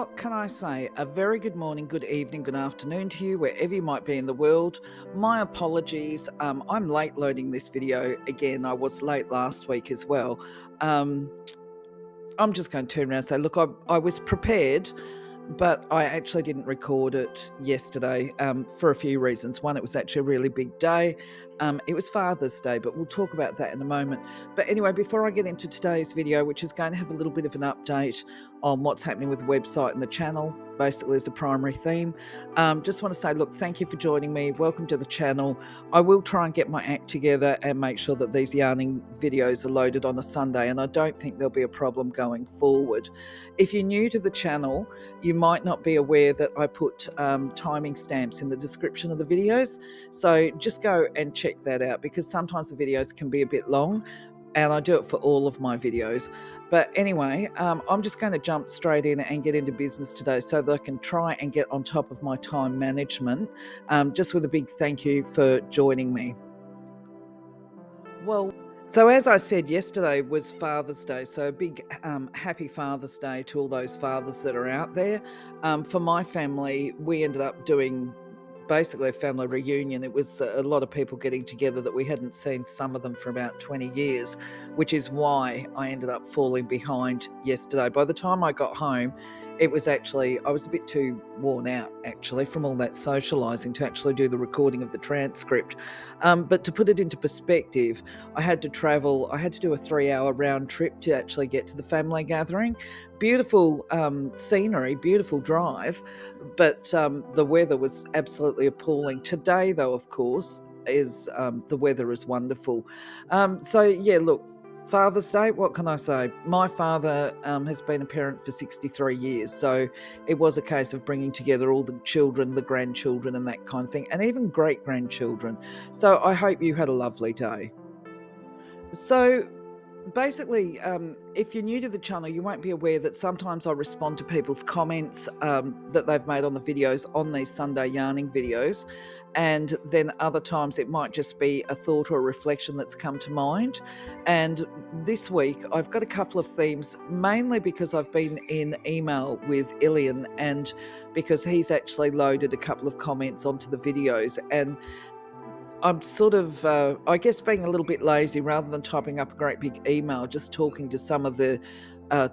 what can I say? A very good morning, good evening, good afternoon to you, wherever you might be in the world. My apologies. I'm late loading this video again. I was late last week as well. I'm just going to turn around and say, look, I was prepared, but I actually didn't record it yesterday for a few reasons. One, it was actually a really big day. It was Father's Day, but we'll talk about that in a moment. But anyway, before I get into today's video, which is going to have a little bit of an update on what's happening with the website and the channel, basically as a primary theme, just want to say, look, thank you for joining me. Welcome to the channel. I will try and get my act together and make sure that these yarning videos are loaded on a Sunday, and I don't think there'll be a problem going forward. If you're new to the channel, you might not be aware that I put timing stamps in the description of the videos. So just go and check that out, because sometimes the videos can be a bit long, and I do it for all of my videos. But anyway, I'm just going to jump straight in and get into business today so that I can try and get on top of my time management, just with a big thank you for joining me. Well, so as I said, yesterday was Father's Day, so a big happy Father's Day to all those fathers that are out there. For my family, we ended up doing basically a family reunion. It was a lot of people getting together that we hadn't seen, some of them for about 20 years, which is why I ended up falling behind yesterday. By the time I got home, it was actually, I was a bit too worn out actually from all that socialising to actually do the recording of the transcript. But to put it into perspective, I had to travel, I had to do a 3-hour round trip to actually get to the family gathering. Beautiful scenery, beautiful drive, but the weather was absolutely appalling. Today, though, of course, is the weather is wonderful. So, yeah, look, Father's Day, what can I say? My father has been a parent for 63 years, so it was a case of bringing together all the children, the grandchildren and that kind of thing, and even great-grandchildren. So I hope you had a lovely day. So basically, if you're new to the channel, you won't be aware that sometimes I respond to people's comments that they've made on the videos, on these Sunday yarning videos, and then other times it might just be a thought or a reflection that's come to mind. And this week I've got a couple of themes, mainly because I've been in email with Ilian, and because he's actually loaded a couple of comments onto the videos, and I'm sort of, I guess, being a little bit lazy, rather than typing up a great big email, just talking to some of the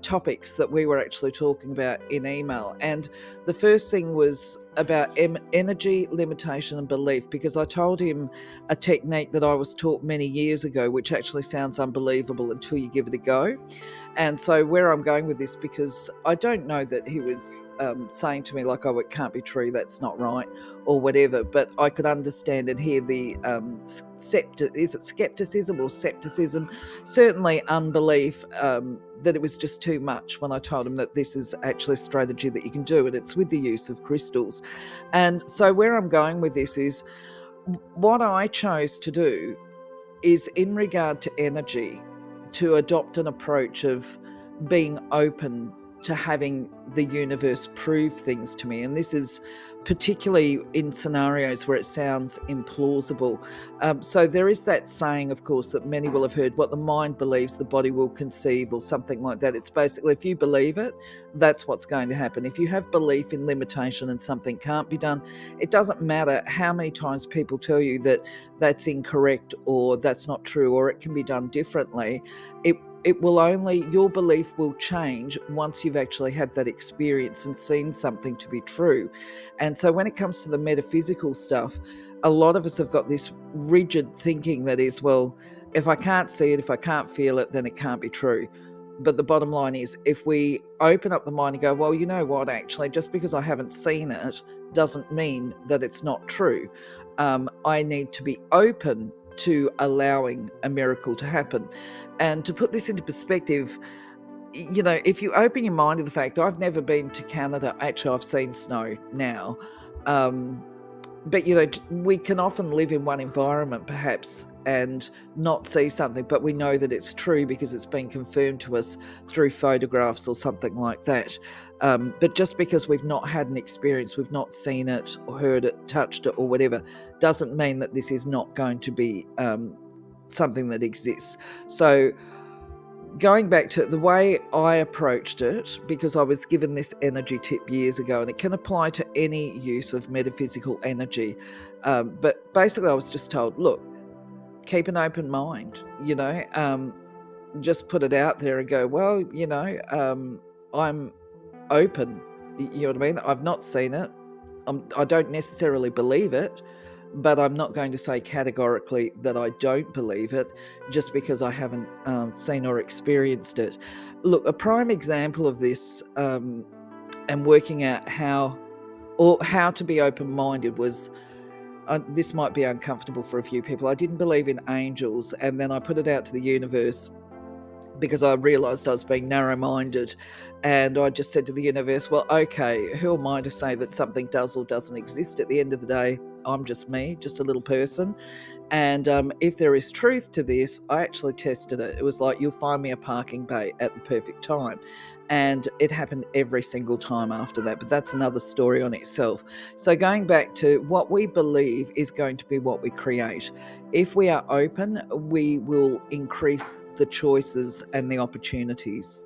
topics that we were actually talking about in email. And the first thing was about energy, limitation and belief, because I told him a technique that I was taught many years ago, which actually sounds unbelievable until you give it a go. And so where I'm going with this, because I don't know that he was saying to me like, oh, it can't be true, that's not right, or whatever, but I could understand and hear the is it skepticism or scepticism? Certainly unbelief that it was just too much when I told him that this is actually a strategy that you can do, and it's with the use of crystals. And so where I'm going with this is, what I chose to do is, in regard to energy, to adopt an approach of being open to having the universe prove things to me. And this is particularly in scenarios where it sounds implausible. So there is that saying, of course, that many will have heard, what the mind believes, the body will conceive, or something like that. It's basically, if you believe it, that's what's going to happen. If you have belief in limitation and something can't be done, it doesn't matter how many times people tell you that that's incorrect or that's not true or it can be done differently. It will only, your belief will change once you've actually had that experience and seen something to be true. And so when it comes to the metaphysical stuff, a lot of us have got this rigid thinking that is, well, if I can't see it, if I can't feel it, then it can't be true. But the bottom line is, if we open up the mind and go, well, you know what, actually, just because I haven't seen it doesn't mean that it's not true. I need to be open to allowing a miracle to happen. And to put this into perspective, you know, if you open your mind to the fact, I've never been to Canada. Actually, I've seen snow now. But, you know, we can often live in one environment perhaps and not see something, but we know that it's true because it's been confirmed to us through photographs or something like that. But just because we've not had an experience, we've not seen it or heard it, touched it or whatever, doesn't mean that this is not going to be something that exists. So going back to the way I approached it, because I was given this energy tip years ago, and it can apply to any use of metaphysical energy. But basically, I was just told, look, keep an open mind, just put it out there and go, well, I'm open. You know what I mean? I've not seen it. I don't necessarily believe it, but I'm not going to say categorically that I don't believe it just because I haven't seen or experienced it. Look, a prime example of this and working out how to be open-minded was, this might be uncomfortable for a few people. I didn't believe in angels, and then I put it out to the universe because I realised I was being narrow-minded, and I just said to the universe, well, okay, who am I to say that something does or doesn't exist? At the end of the day, I'm just me, just a little person. And if there is truth to this, I actually tested it. It was like, you'll find me a parking bay at the perfect time. And it happened every single time after that. But that's another story on itself. So going back to what we believe is going to be what we create. If we are open, we will increase the choices and the opportunities.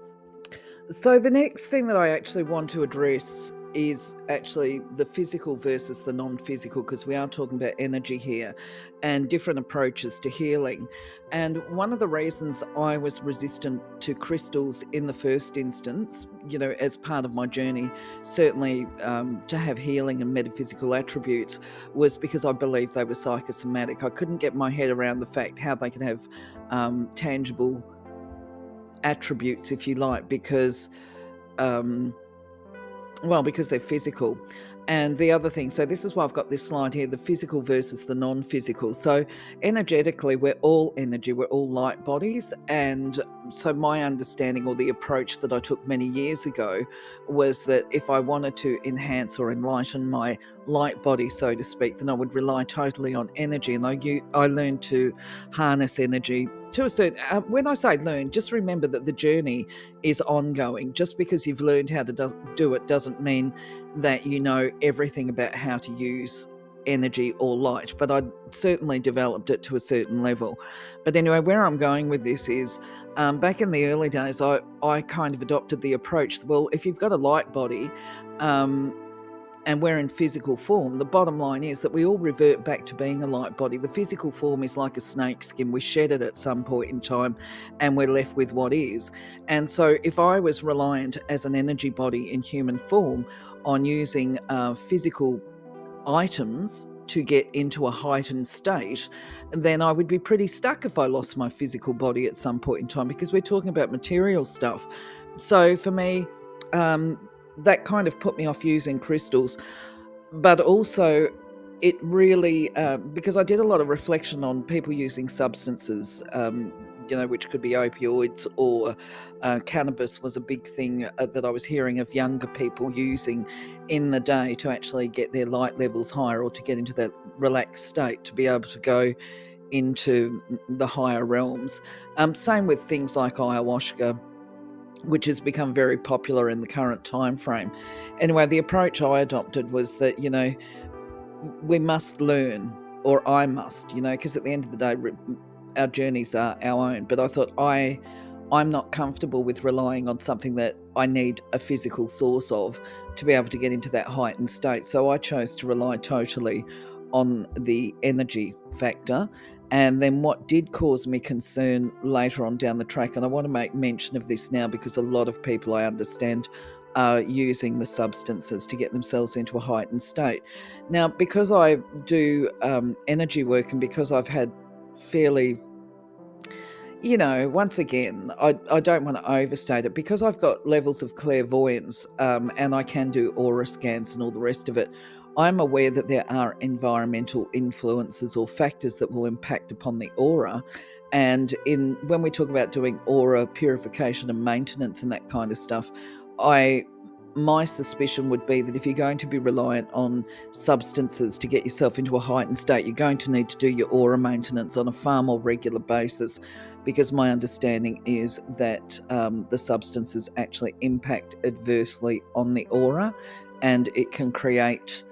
So the next thing that I actually want to address is actually the physical versus the non-physical, because we are talking about energy here and different approaches to healing. And one of the reasons I was resistant to crystals in the first instance, as part of my journey, certainly to have healing and metaphysical attributes, was because I believed they were psychosomatic. I couldn't get my head around the fact how they can have tangible attributes, if you like, because because they're physical. And the other thing, so this is why I've got this slide here, the physical versus the non-physical. So energetically, we're all energy, we're all light bodies. And so my understanding, or the approach that I took many years ago, was that if I wanted to enhance or enlighten my light body, so to speak, then I would rely totally on energy. And I learned to harness energy to a certain, when I say learn, just remember that the journey is ongoing. Just because you've learned how to do it doesn't mean that you know everything about how to use energy or light, but I certainly developed it to a certain level. But anyway, where I'm going with this is, back in the early days, I kind of adopted the approach, well, if you've got a light body, and we're in physical form, the bottom line is that we all revert back to being a light body. The physical form is like a snake skin. We shed it at some point in time and we're left with what is. And so if I was reliant as an energy body in human form on using physical items to get into a heightened state, then I would be pretty stuck if I lost my physical body at some point in time, because we're talking about material stuff. So for me, that kind of put me off using crystals, but also it really, because I did a lot of reflection on people using substances, which could be opioids or cannabis was a big thing that I was hearing of younger people using in the day to actually get their light levels higher, or to get into that relaxed state, to be able to go into the higher realms. Same with things like ayahuasca, which has become very popular in the current time frame. Anyway, the approach I adopted was that, we must learn, or I must, because at the end of the day, our journeys are our own. But I thought I'm not comfortable with relying on something that I need a physical source of to be able to get into that heightened state. So I chose to rely totally on the energy factor. And then what did cause me concern later on down the track, and I want to make mention of this now because a lot of people, I understand, are using the substances to get themselves into a heightened state. Now, because I do energy work, and because I've had fairly, once again, I don't want to overstate it, because I've got levels of clairvoyance, and I can do aura scans and all the rest of it. I'm aware that there are environmental influences or factors that will impact upon the aura. And when we talk about doing aura purification and maintenance and that kind of stuff, my suspicion would be that if you're going to be reliant on substances to get yourself into a heightened state, you're going to need to do your aura maintenance on a far more regular basis, because my understanding is that the substances actually impact adversely on the aura, and it can create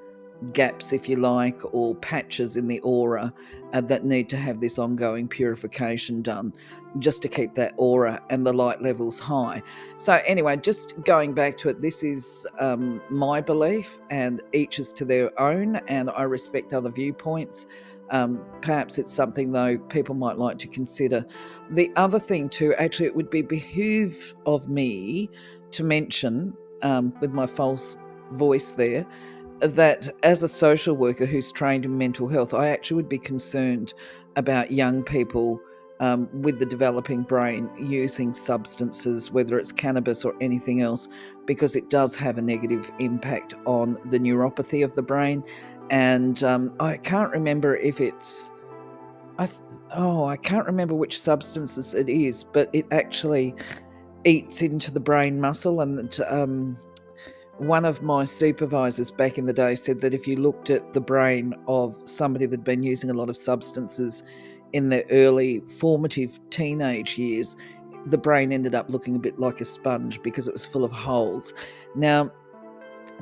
gaps, if you like, or patches in the aura that need to have this ongoing purification done just to keep that aura and the light levels high. So anyway, just going back to it, this is my belief, and each is to their own, and I respect other viewpoints. Perhaps it's something, though, people might like to consider. The other thing too, actually, it would be behoove of me to mention, with my false voice there, that as a social worker who's trained in mental health, I actually would be concerned about young people with the developing brain using substances, whether it's cannabis or anything else, because it does have a negative impact on the neuropathy of the brain. And I can't remember if it's, I can't remember which substances it is, but it actually eats into the brain muscle. And one of my supervisors back in the day said that if you looked at the brain of somebody that'd been using a lot of substances in their early formative teenage years, the brain ended up looking a bit like a sponge because it was full of holes. Now,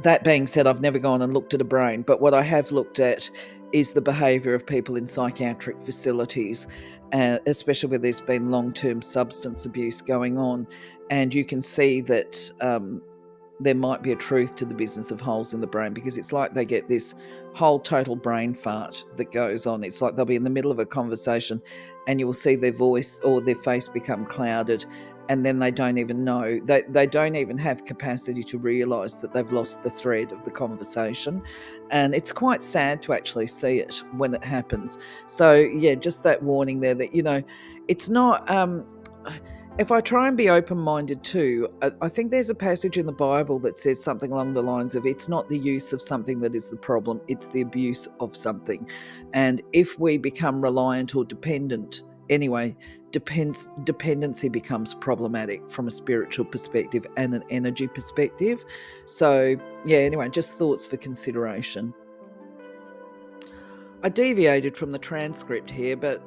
that being said, I've never gone and looked at a brain, but what I have looked at is the behaviour of people in psychiatric facilities, especially where there's been long-term substance abuse going on. And you can see that there might be a truth to the business of holes in the brain, because it's like they get this whole total brain fart that goes on. It's like they'll be in the middle of a conversation and you will see their voice or their face become clouded, and then they don't even know. They don't even have capacity to realise that they've lost the thread of the conversation. And it's quite sad to actually see it when it happens. So, yeah, just that warning there that, it's not... if I try and be open-minded too, I think there's a passage in the Bible that says something along the lines of, it's not the use of something that is the problem, it's the abuse of something. And if we become reliant or dependent, anyway, dependency becomes problematic from a spiritual perspective and an energy perspective. So, yeah, anyway, just thoughts for consideration. I deviated from the transcript here, but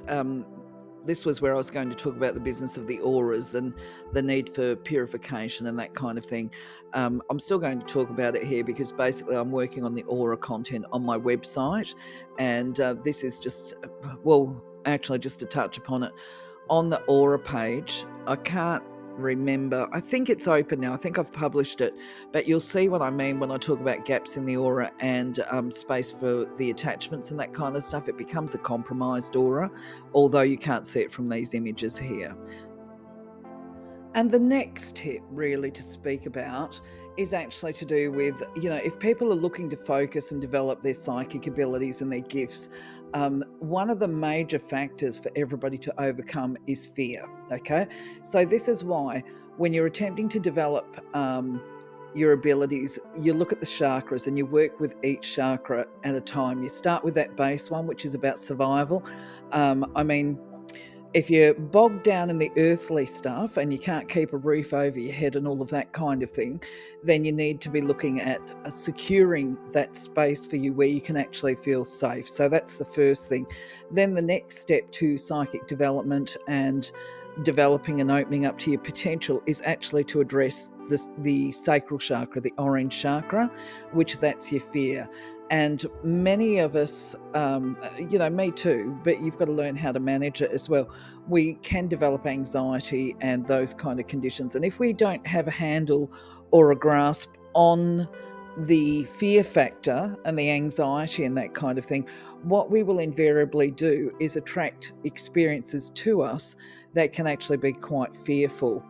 this was where I was going to talk about the business of the auras and the need for purification and that kind of thing. I'm still going to talk about it here because basically I'm working on the aura content on my website, and this is just, actually just to touch upon it. On the aura page, I can't remember, I think it's open now, I think I've published it, but you'll see what I mean when I talk about gaps in the aura and space for the attachments and that kind of stuff. It becomes a compromised aura, although you can't see it from these images here. And the next tip really to speak about is actually to do with, if people are looking to focus and develop their psychic abilities and their gifts, one of the major factors for everybody to overcome is fear, okay? So this is why when you're attempting to develop your abilities, you look at the chakras and you work with each chakra at a time. You start with that base one, which is about survival. If you're bogged down in the earthly stuff and you can't keep a roof over your head and all of that kind of thing, then you need to be looking at securing that space for you where you can actually feel safe. So that's the first thing. Then the next step to psychic development and developing and opening up to your potential is actually to address the sacral chakra, the orange chakra, which that's your fear. And many of us, me too, but you've got to learn how to manage it as well. We can develop anxiety and those kind of conditions. And if we don't have a handle or a grasp on the fear factor and the anxiety and that kind of thing, what we will invariably do is attract experiences to us that can actually be quite fearful.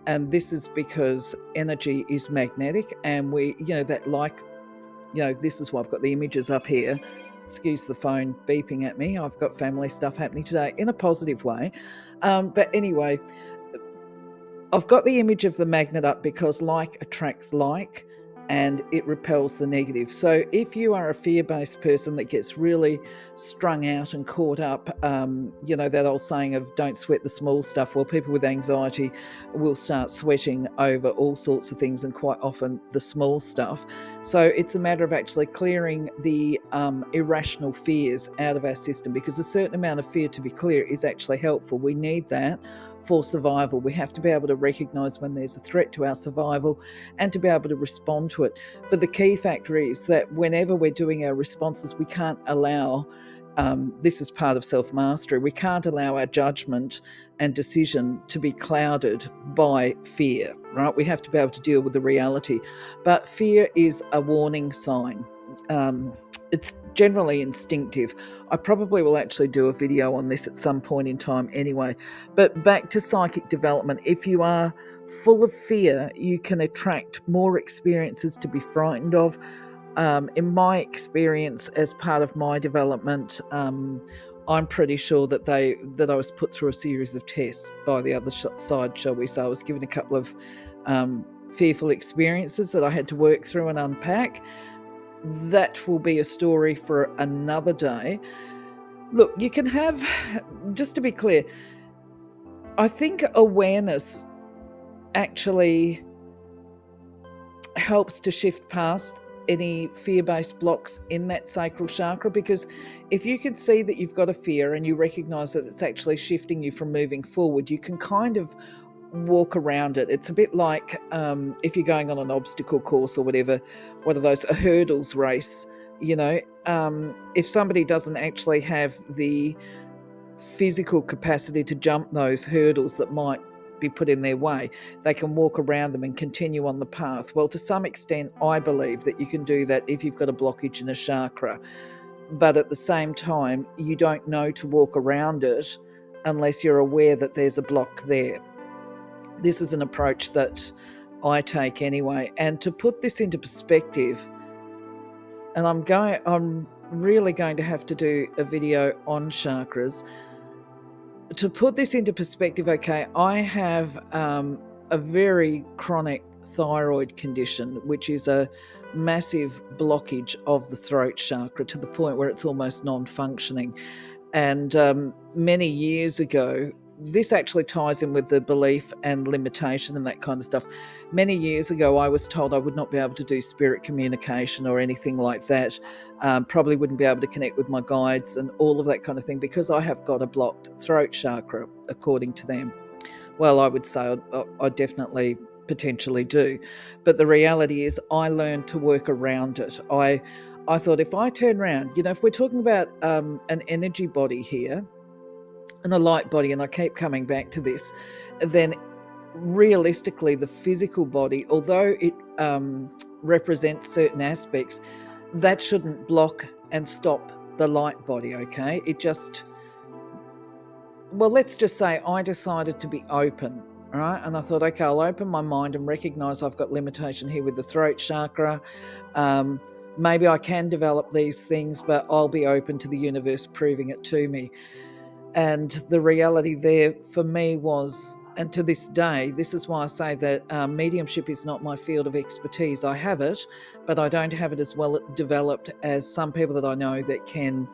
And this is because energy is magnetic, and this is why I've got the images up here. Excuse the phone beeping at me. I've got family stuff happening today in a positive way. But anyway, I've got the image of the magnet up because like attracts like, and it repels the negative. So if you are a fear-based person that gets really strung out and caught up, that old saying of don't sweat the small stuff. Well, people with anxiety will start sweating over all sorts of things, and quite often the small stuff. So it's a matter of actually clearing the irrational fears out of our system, because a certain amount of fear, to be clear, is actually helpful. We need that for survival. We have to be able to recognize when there's a threat to our survival and to be able to respond to it. But the key factor is that whenever we're doing our responses, we can't allow, this is part of self-mastery, we can't allow our judgment and decision to be clouded by fear, right? We have to be able to deal with the reality. But fear is a warning sign. It's generally instinctive. I probably will actually do a video on this at some point in time anyway. But back to psychic development, if you are full of fear, you can attract more experiences to be frightened of. In my experience, as part of my development, I'm pretty sure that I was put through a series of tests by the other side, shall we say. I was given a couple of fearful experiences that I had to work through and unpack. That will be a story for another day. Look, you can have, just to be clear, I think awareness actually helps to shift past any fear-based blocks in that sacral chakra, because if you can see that you've got a fear and you recognize that it's actually shifting you from moving forward, you can kind of walk around it. It's a bit like if you're going on an obstacle course or whatever, one of those, a hurdles race, if somebody doesn't actually have the physical capacity to jump those hurdles that might be put in their way, they can walk around them and continue on the path. Well, to some extent, I believe that you can do that if you've got a blockage in a chakra, but at the same time, you don't know to walk around it unless you're aware that there's a block there. This is an approach that I take anyway. And to put this into perspective, and I'm really going to have to do a video on chakras. To put this into perspective, okay, I have a very chronic thyroid condition, which is a massive blockage of the throat chakra to the point where it's almost non-functioning. And many years ago, this actually ties in with the belief and limitation and that kind of stuff. Many years ago, I was told I would not be able to do spirit communication or anything like that. Probably wouldn't be able to connect with my guides and all of that kind of thing because I have got a blocked throat chakra, according to them. Well, I would say I definitely potentially do. But the reality is I learned to work around it. I thought if I turn around, if we're talking about an energy body here, and a light body, and I keep coming back to this, then realistically the physical body, although it represents certain aspects, that shouldn't block and stop the light body, okay? It just, well, let's just say I decided to be open, all right? And I thought, okay, I'll open my mind and recognize I've got limitation here with the throat chakra. Maybe I can develop these things, but I'll be open to the universe proving it to me. And the reality there for me was, and to this day, this is why I say that mediumship is not my field of expertise. I have it, but I don't have it as well developed as some people that I know that can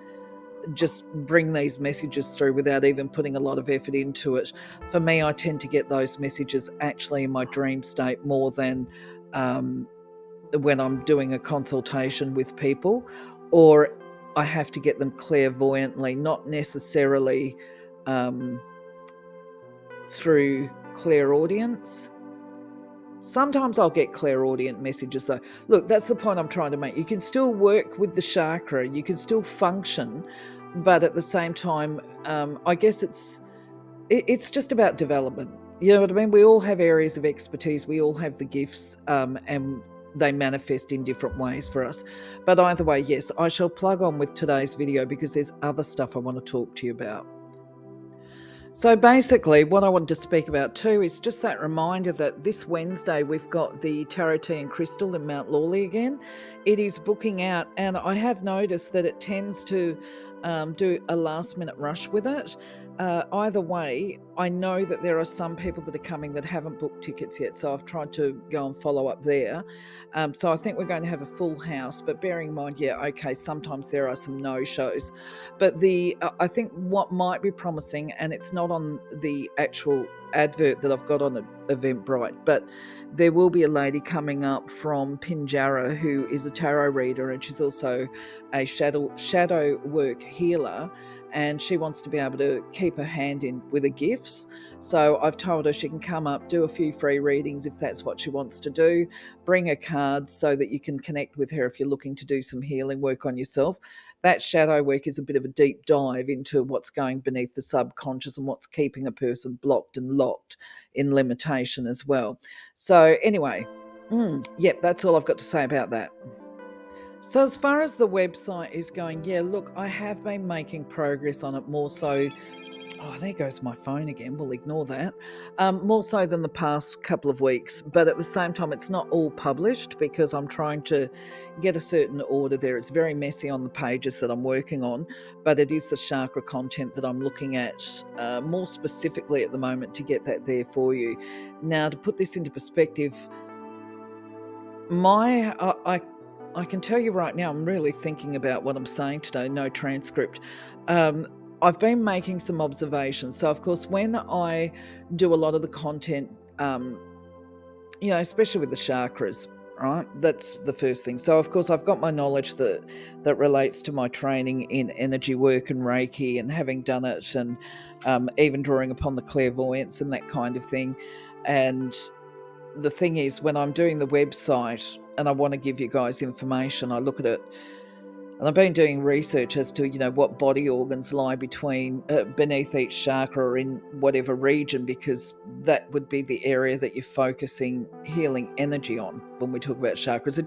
just bring these messages through without even putting a lot of effort into it. For me, I tend to get those messages actually in my dream state more than when I'm doing a consultation with people, or I have to get them clairvoyantly, not necessarily through clairaudience. Sometimes I'll get clairaudient messages though. Look, that's the point I'm trying to make. You can still work with the chakra, you can still function, but at the same time, I guess it's just about development. You know what I mean? We all have areas of expertise, we all have the gifts, and they manifest in different ways for us. But either way, yes, I shall plug on with today's video because there's other stuff I want to talk to you about. So basically, what I wanted to speak about too is just that reminder that this Wednesday we've got the Tarot Tea and Crystal in Mount Lawley again. It is booking out, and I have noticed that it tends to do a last-minute rush with it. Either way, I know that there are some people that are coming that haven't booked tickets yet, so I've tried to go and follow up there. So I think we're going to have a full house, but bearing in mind, yeah, okay, sometimes there are some no-shows. But I think what might be promising, and it's not on the actual advert that I've got on Eventbrite, but there will be a lady coming up from Pinjarra who is a tarot reader, and she's also a shadow work healer. and she wants to be able to keep her hand in with her gifts. So I've told her she can come up, do a few free readings if that's what she wants to do, bring her cards so that you can connect with her if you're looking to do some healing work on yourself. That shadow work is a bit of a deep dive into what's going beneath the subconscious and what's keeping a person blocked and locked in limitation as well. So anyway, yep, that's all I've got to say about that. So as far as the website is going, yeah, look, I have been making progress on it more so. Oh, there goes my phone again. We'll ignore that. More so than the past couple of weeks. But at the same time, it's not all published because I'm trying to get a certain order there. It's very messy on the pages that I'm working on, but it is the chakra content that I'm looking at more specifically at the moment to get that there for you. Now, to put this into perspective, I can tell you right now, I'm really thinking about what I'm saying today, no transcript. I've been making some observations. So, of course, when I do a lot of the content, especially with the chakras, right? That's the first thing. So, of course, I've got my knowledge that relates to my training in energy work and Reiki and having done it and even drawing upon the clairvoyance and that kind of thing. And the thing is, when I'm doing the website and I want to give you guys information, I look at it, and I've been doing research as to what body organs lie beneath each chakra or in whatever region, because that would be the area that you're focusing healing energy on when we talk about chakras.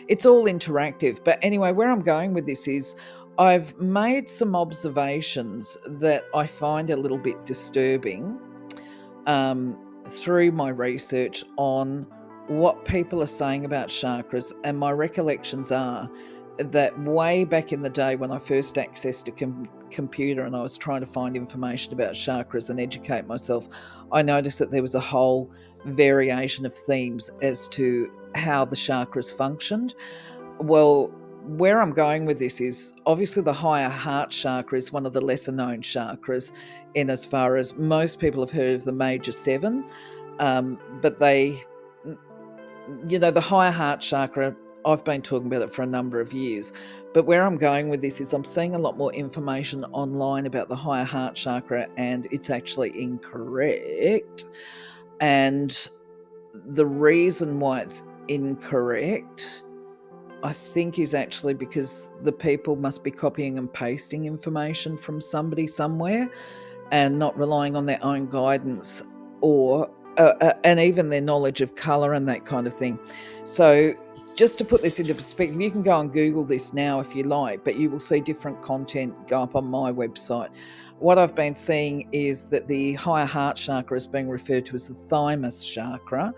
It's all interactive. But anyway, where I'm going with this is I've made some observations that I find a little bit disturbing through my research on what people are saying about chakras. And my recollections are that way back in the day when I first accessed a computer and I was trying to find information about chakras and educate myself, I noticed that there was a whole variation of themes as to how the chakras functioned. Well, where I'm going with this is obviously the higher heart chakra is one of the lesser known chakras, in as far as most people have heard of the major seven, but the higher heart chakra, I've been talking about it for a number of years. But where I'm going with this is I'm seeing a lot more information online about the higher heart chakra, and it's actually incorrect. And the reason why it's incorrect, I think, is actually because the people must be copying and pasting information from somebody somewhere and not relying on their own guidance or and even their knowledge of colour and that kind of thing. So just to put this into perspective, you can go and Google this now if you like, but you will see different content go up on my website. What I've been seeing is that the higher heart chakra is being referred to as the thymus chakra.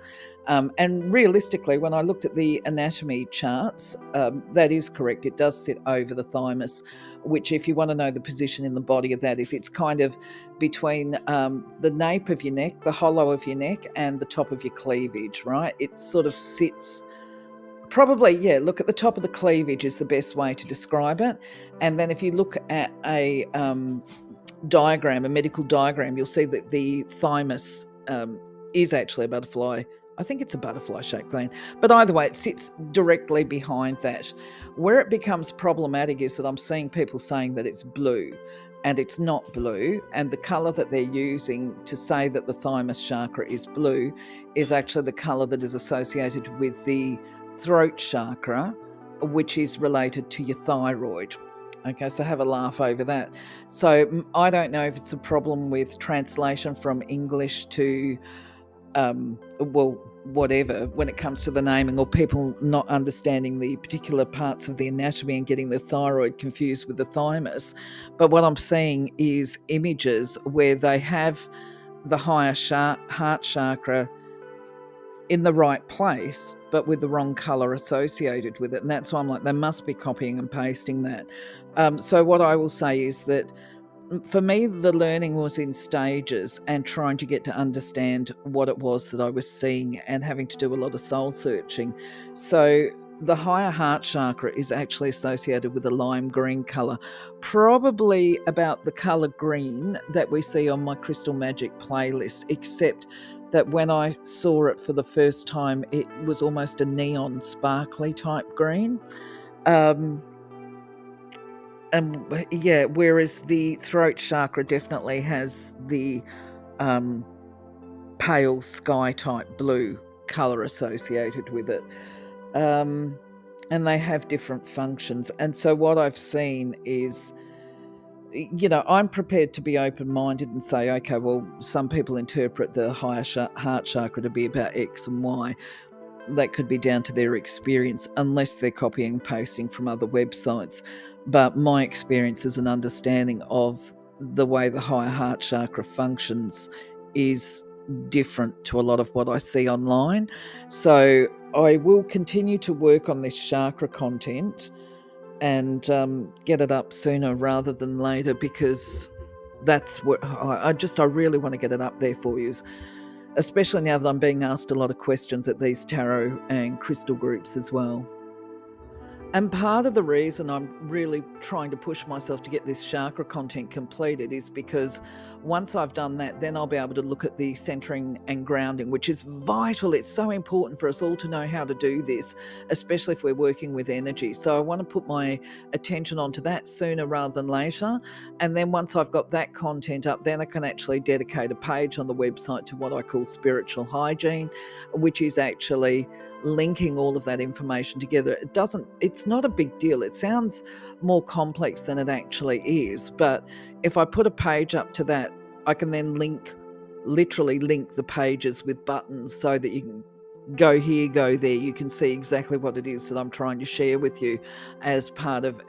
And realistically, when I looked at the anatomy charts, that is correct. It does sit over the thymus, which, if you want to know the position in the body of that, is it's kind of between the nape of your neck, the hollow of your neck, and the top of your cleavage, right? It sort of sits probably, look at the top of the cleavage is the best way to describe it. And then if you look at a diagram, a medical diagram, you'll see that the thymus is actually a butterfly. I think it's a butterfly-shaped gland. But either way, it sits directly behind that. Where it becomes problematic is that I'm seeing people saying that it's blue, and it's not blue. And the colour that they're using to say that the thymus chakra is blue is actually the colour that is associated with the throat chakra, which is related to your thyroid. Okay, so have a laugh over that. So I don't know if it's a problem with translation from English to, whatever, when it comes to the naming, or people not understanding the particular parts of the anatomy and getting the thyroid confused with the thymus. But what I'm seeing is images where they have the higher heart chakra in the right place, but with the wrong colour associated with it. And that's why I'm like, they must be copying and pasting that. So what I will say is that for me, the learning was in stages and trying to get to understand what it was that I was seeing and having to do a lot of soul searching. So the higher heart chakra is actually associated with a lime green colour, probably about the colour green that we see on my Crystal Magic playlist, except that when I saw it for the first time, it was almost a neon sparkly type green. Yeah, whereas the throat chakra definitely has the pale sky type blue color associated with it. And they have different functions. And so what I've seen is, I'm prepared to be open-minded and say, okay, well, some people interpret the higher heart chakra to be about X and Y. That could be down to their experience, unless they're copying and pasting from other websites. But my experience as an understanding of the way the higher heart chakra functions is different to a lot of what I see online. So I will continue to work on this chakra content and get it up sooner rather than later, because that's what I really want to get it up there for you, especially now that I'm being asked a lot of questions at these tarot and crystal groups as well. And part of the reason I'm really trying to push myself to get this chakra content completed is because once I've done that, then I'll be able to look at the centering and grounding, which is vital. It's so important for us all to know how to do this, especially if we're working with energy. So I want to put my attention onto that sooner rather than later. And then once I've got that content up, then I can actually dedicate a page on the website to what I call spiritual hygiene, which is actually linking all of that information together. It's not a big deal. It sounds more complex than it actually is, but if I put a page up to that, I can then literally link the pages with buttons so that you can go here, go there. You can see exactly what it is that I'm trying to share with you as part of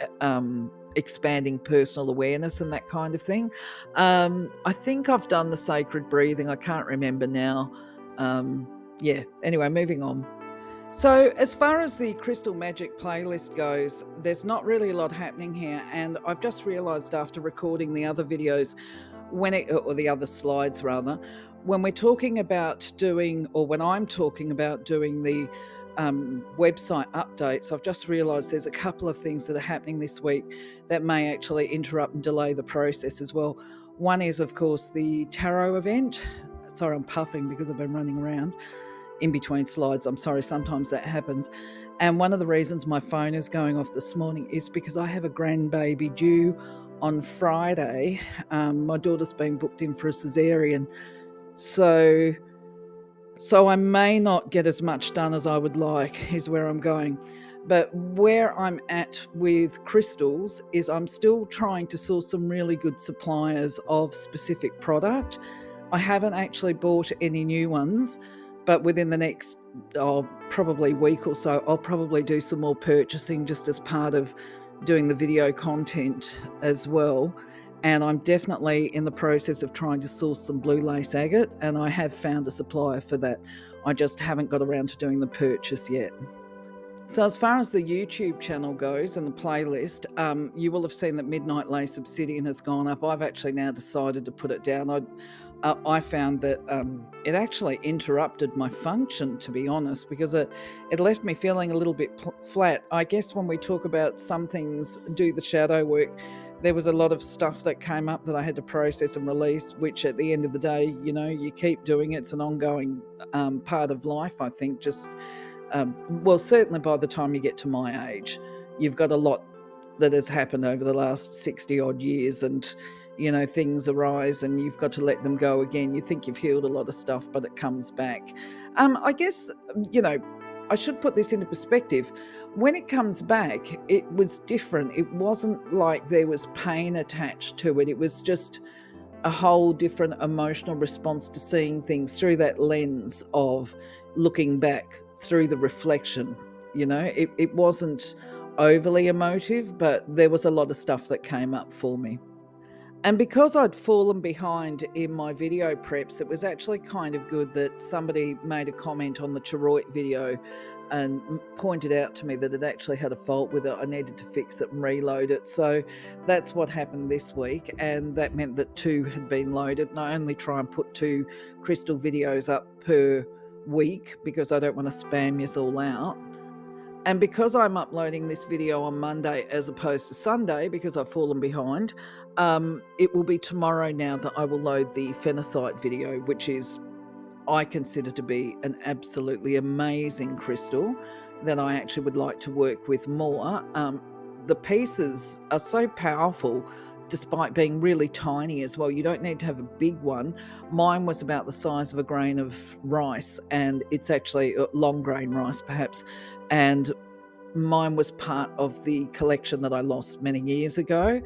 expanding personal awareness and that kind of thing. I think I've done the sacred breathing. I can't remember now. Anyway, moving on. So, as far as the Crystal Magic playlist goes, there's not really a lot happening here, and I've just realised after recording the other videos, or the other slides rather, when we're talking about doing, or when I'm talking about doing the website updates, I've just realised there's a couple of things that are happening this week that may actually interrupt and delay the process as well. One is, of course, the tarot event. Sorry, I'm puffing because I've been running around in between slides. I'm sorry, sometimes that happens. And one of the reasons my phone is going off this morning is because I have a grandbaby due on Friday. My daughter's been booked in for a cesarean. So I may not get as much done as I would like, is where I'm going. But where I'm at with crystals is I'm still trying to source some really good suppliers of specific product. I haven't actually bought any new ones, but within the next probably week or so, I'll probably do some more purchasing just as part of doing the video content as well. And I'm definitely in the process of trying to source some blue lace agate, and I have found a supplier for that. I just haven't got around to doing the purchase yet. So as far as the YouTube channel goes and the playlist, you will have seen that Midnight Lace Obsidian has gone up. I've actually now decided to put it down. I found that it actually interrupted my function, to be honest, because it left me feeling a little bit flat. I guess when we talk about some things do the shadow work, there was a lot of stuff that came up that I had to process and release, which at the end of the day, you keep doing it. It's an ongoing part of life, I think. Just certainly by the time you get to my age, you've got a lot that has happened over the last 60 odd years, and things arise and you've got to let them go again. You think you've healed a lot of stuff, but it comes back. I guess I should put this into perspective. When it comes back, it was different. It wasn't like there was pain attached to it. It was just a whole different emotional response to seeing things through that lens of looking back through the reflection. It wasn't overly emotive, but there was a lot of stuff that came up for me. And because I'd fallen behind in my video preps, it was actually kind of good that somebody made a comment on the Chiroit video and pointed out to me that it actually had a fault with it. I needed to fix it and reload it. So that's what happened this week. And that meant that 2 had been loaded. And I only try and put 2 crystal videos up per week because I don't want to spam you all out. And because I'm uploading this video on Monday as opposed to Sunday because I've fallen behind, it will be tomorrow now that I will load the Phenacite video, which is, I consider to be an absolutely amazing crystal that I actually would like to work with more. the pieces are so powerful despite being really tiny as well. You don't need to have a big one. Mine was about the size of a grain of rice, and it's actually long grain rice perhaps, and mine was part of the collection that I lost many years ago.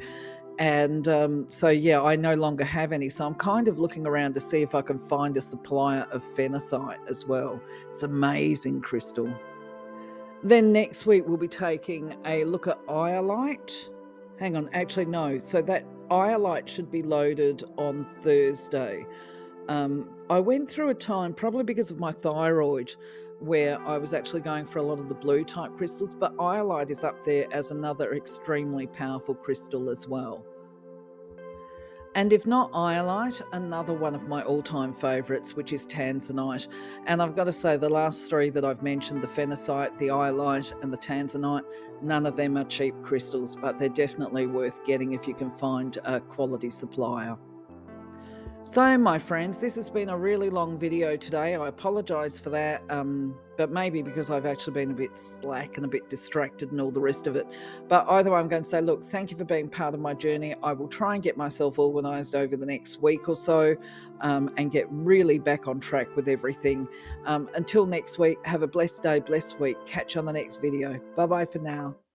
And so, yeah, I no longer have any. So I'm kind of looking around to see if I can find a supplier of Phenacite as well. It's amazing crystal. Then next week we'll be taking a look at Iolite. Hang on, actually no. So that Iolite should be loaded on Thursday. I went through a time, probably because of my thyroid, where I was actually going for a lot of the blue type crystals, but Iolite is up there as another extremely powerful crystal as well. And if not Iolite, another one of my all-time favourites, which is Tanzanite. And I've got to say, the last three that I've mentioned, the Phenacite, the Iolite, and the Tanzanite, none of them are cheap crystals, but they're definitely worth getting if you can find a quality supplier. So, my friends, this has been a really long video today. I apologise for that, but maybe because I've actually been a bit slack and a bit distracted and all the rest of it. But either way, I'm going to say, look, thank you for being part of my journey. I will try and get myself organised over the next week or so, and get really back on track with everything. Until next week, have a blessed day, blessed week. Catch you on the next video. Bye-bye for now.